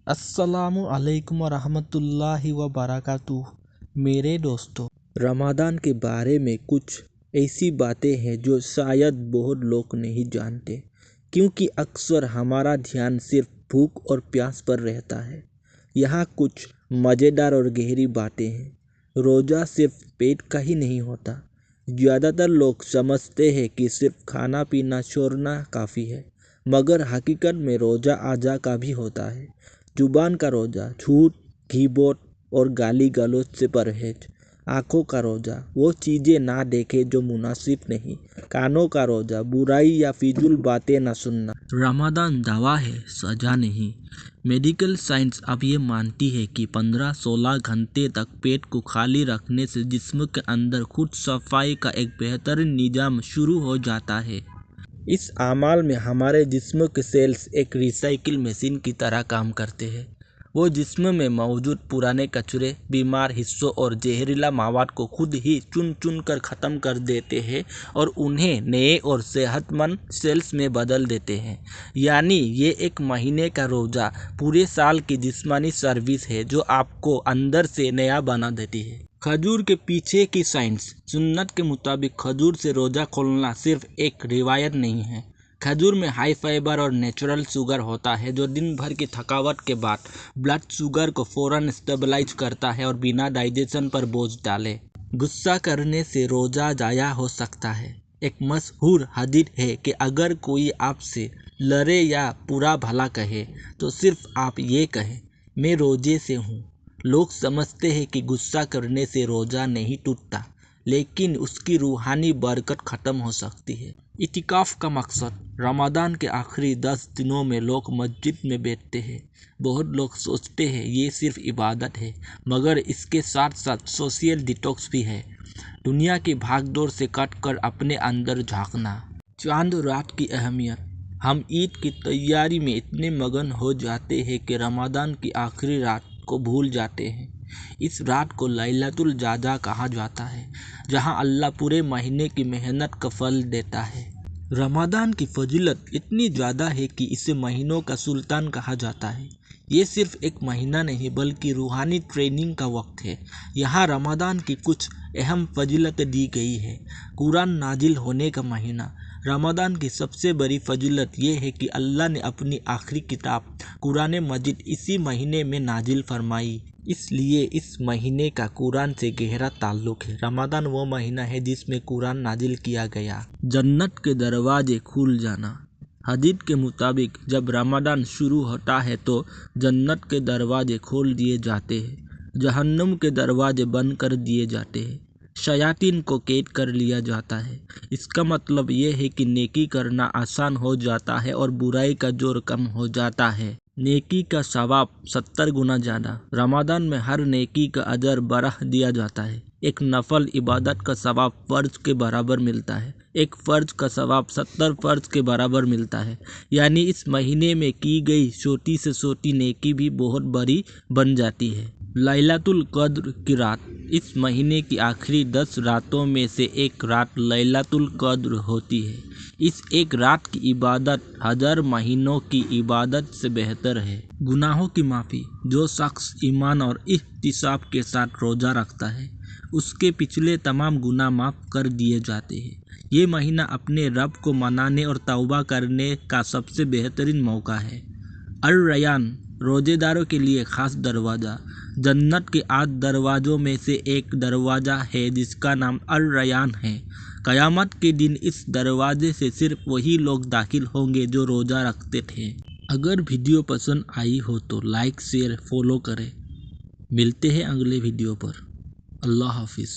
अस्सलामु अलैकुम वरहमतुल्लाहि वबरकातुहू। मेरे दोस्तों, रमज़ान के बारे में कुछ ऐसी बातें हैं जो शायद बहुत लोग नहीं जानते, क्योंकि अक्सर हमारा ध्यान सिर्फ भूख और प्यास पर रहता है। यहाँ कुछ मज़ेदार और गहरी बातें हैं। रोज़ा सिर्फ पेट का ही नहीं होता। ज़्यादातर लोग समझते हैं कि सिर्फ खाना पीना छोड़ना काफ़ी है, मगर हकीकत में रोज़ा आजा का भी होता है। जुबान का रोज़ा, झूठ, घीबोट और गाली गलौज से परहेज। आँखों का रोज़ा, वो चीज़ें ना देखे जो मुनासिब नहीं। कानों का रोज़ा, बुराई या फिजूल बातें ना सुनना। रमज़ान दवा है, सजा नहीं। मेडिकल साइंस अब ये मानती है कि 15-16 घंटे तक पेट को खाली रखने से जिस्म के अंदर खुद सफाई का एक बेहतरीन निज़ाम शुरू हो जाता है। इस अमल में हमारे जिस्म के सेल्स एक रिसाइकिल मशीन की तरह काम करते हैं। वो जिस्म में मौजूद पुराने कचरे, बीमार हिस्सों और जहरीला मवाद को खुद ही चुन चुन कर ख़त्म कर देते हैं और उन्हें नए और सेहतमंद सेल्स में बदल देते हैं। यानी ये एक महीने का रोज़ा पूरे साल की जिस्मानी सर्विस है जो आपको अंदर से नया बना देती है। खजूर के पीछे की साइंस। सुन्नत के मुताबिक खजूर से रोज़ा खोलना सिर्फ एक रिवायत नहीं है। खजूर में हाई फाइबर और नेचुरल शुगर होता है जो दिन भर की थकावट के बाद ब्लड शुगर को फौरन स्टेबलाइज करता है और बिना डाइजेशन पर बोझ डाले। गुस्सा करने से रोज़ा जाया हो सकता है। एक मशहूर हदीस है कि अगर कोई आपसे लड़े या बुरा भला कहे तो सिर्फ आप ये कहें, मैं रोजे से हूँ। लोग समझते हैं कि गुस्सा करने से रोज़ा नहीं टूटता, लेकिन उसकी रूहानी बरकत ख़त्म हो सकती है। इतिकाफ का मकसद। रमज़ान के आखिरी 10 दिनों में लोग मस्जिद में बैठते हैं। बहुत लोग सोचते हैं ये सिर्फ इबादत है, मगर इसके साथ साथ सोशल डिटॉक्स भी है। दुनिया की भागदौड़ से कट कर अपने अंदर झांकना। चांद रात की अहमियत। हम ईद की तैयारी में इतने मगन हो जाते हैं कि रमज़ान की आखिरी रात को भूल जाते हैं। इस रात को लैलतुल क़द्र कहा जाता है, जहां अल्लाह पूरे महीने की मेहनत का फल देता है। रमज़ान की फजीलत इतनी ज़्यादा है कि इसे महीनों का सुल्तान कहा जाता है। ये सिर्फ एक महीना नहीं बल्कि रूहानी ट्रेनिंग का वक्त है। यहाँ रमज़ान की कुछ अहम फजीलतें दी गई है। कुरान नाजिल होने का महीना। रमज़ान की सबसे बड़ी फजीलत ये है कि अल्लाह ने अपनी आखिरी किताब कुरान मजीद इसी महीने में नाजिल फरमाई। इसलिए इस महीने का कुरान से गहरा ताल्लुक है। रमज़ान वो महीना है जिसमें कुरान नाजिल किया गया। जन्नत के दरवाजे खुल जाना। हदीस के मुताबिक जब रमज़ान शुरू होता है तो जन्नत के दरवाजे खोल दिए जाते हैं, जहन्नुम के दरवाजे बंद कर दिए जाते हैं, शयातीन को कैद कर लिया जाता है। इसका मतलब ये है कि नेकी करना आसान हो जाता है और बुराई का जोर कम हो जाता है। नेकी का सवाब 70 गुना ज़्यादा। रमज़ान में हर नेकी का अजर बढ़ा दिया जाता है। एक नफल इबादत का सवाब फ़र्ज के बराबर मिलता है। एक फ़र्ज का सवाब 70 फ़र्ज के बराबर मिलता है। यानी इस महीने में की गई छोटी से छोटी नेकी भी बहुत बड़ी बन जाती है। लैलतुल क़द्र की रात। इस महीने की आखिरी 10 रातों में से एक रात लैलतुल क़द्र होती है। इस एक रात की इबादत 1000 महीनों की इबादत से बेहतर है। गुनाहों की माफ़ी। जो शख्स ईमान और इहतिसाब के साथ रोज़ा रखता है, उसके पिछले तमाम गुनाह माफ़ कर दिए जाते हैं। ये महीना अपने रब को मनाने और तौबा करने का सबसे बेहतरीन मौका है। अर-रयान, रोज़ेदारों के लिए ख़ास दरवाज़ा। जन्नत के 8 दरवाज़ों में से एक दरवाज़ा है जिसका नाम अर-रयान है। क़यामत के दिन इस दरवाजे से सिर्फ वही लोग दाखिल होंगे जो रोज़ा रखते थे। अगर वीडियो पसंद आई हो तो लाइक, शेयर, फॉलो करें। मिलते हैं अगले वीडियो पर। अल्लाह हाफिज़।